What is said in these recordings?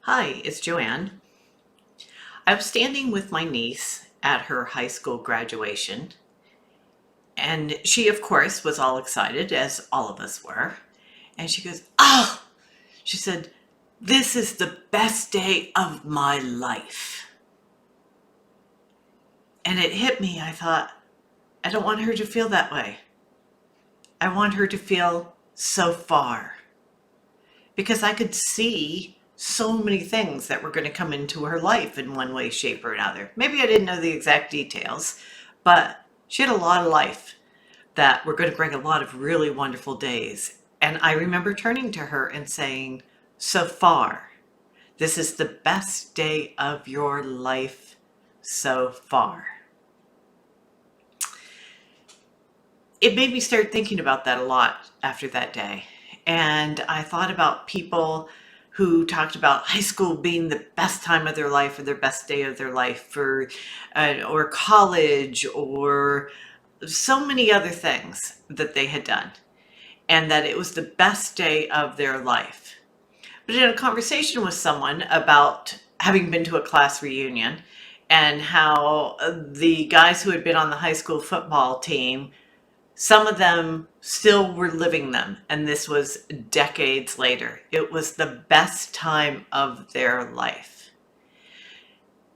Hi, it's Joanne. I was standing with my niece at her high school graduation, and she, of course, was all excited, as all of us were. And she goes, "Oh," she said, "this is the best day of my life." And it hit me. I thought, I don't want her to feel that way. I want her to feel so far because I could see so many things that were going to come into her life in one way, shape, or another. Maybe I didn't know the exact details, but she had a lot of life that were going to bring a lot of really wonderful days. And I remember turning to her and saying, "So far, this is the best day of your life so far." It made me start thinking about that a lot after that day. And I thought about people who talked about high school being the best time of their life or their best day of their life, or college, or so many other things that they had done, and that it was the best day of their life. But in a conversation with someone about having been to a class reunion and how the guys who had been on the high school football team, some of them still were living them, and this was decades later. It was the best time of their life.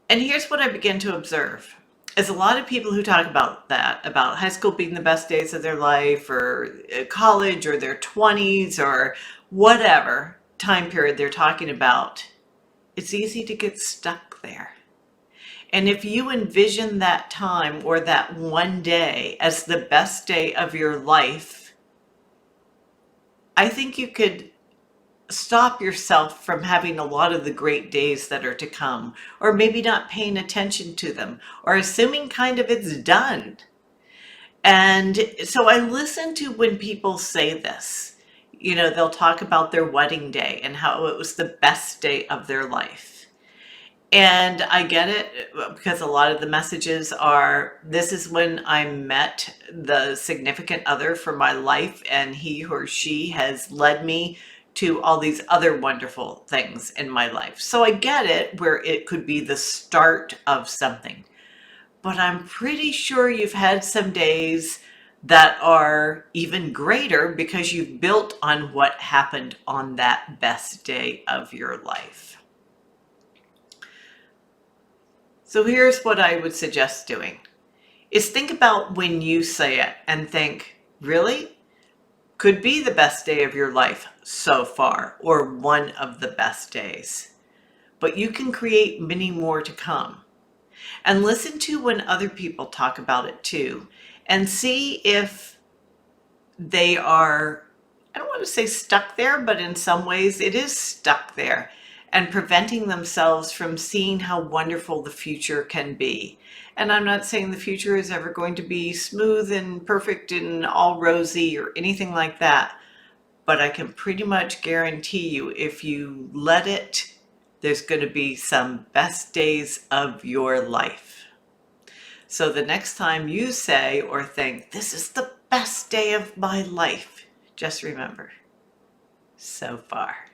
And here's what I began to observe. Is a lot of people who talk about that, about high school being the best days of their life, or college, or their 20s, or whatever time period they're talking about, it's easy to get stuck there. And if you envision that time or that one day as the best day of your life, I think you could stop yourself from having a lot of the great days that are to come, or maybe not paying attention to them, or assuming kind of it's done. And so I listen to when people say this. They'll talk about their wedding day and how it was the best day of their life. And I get it, because a lot of the messages are, this is when I met the significant other for my life, and he or she has led me to all these other wonderful things in my life. So I get it, where it could be the start of something. But I'm pretty sure you've had some days that are even greater because you've built on what happened on that best day of your life. So here's what I would suggest doing is think about when you say it and think, really? Could be the best day of your life so far, or one of the best days. But you can create many more to come. And listen to when other people talk about it too, and see if they are, I don't want to say stuck there, but in some ways it is stuck there and preventing themselves from seeing how wonderful the future can be. And I'm not saying the future is ever going to be smooth and perfect and all rosy or anything like that, but I can pretty much guarantee you, if you let it, there's going to be some best days of your life. So the next time you say or think, this is the best day of my life, just remember, so far.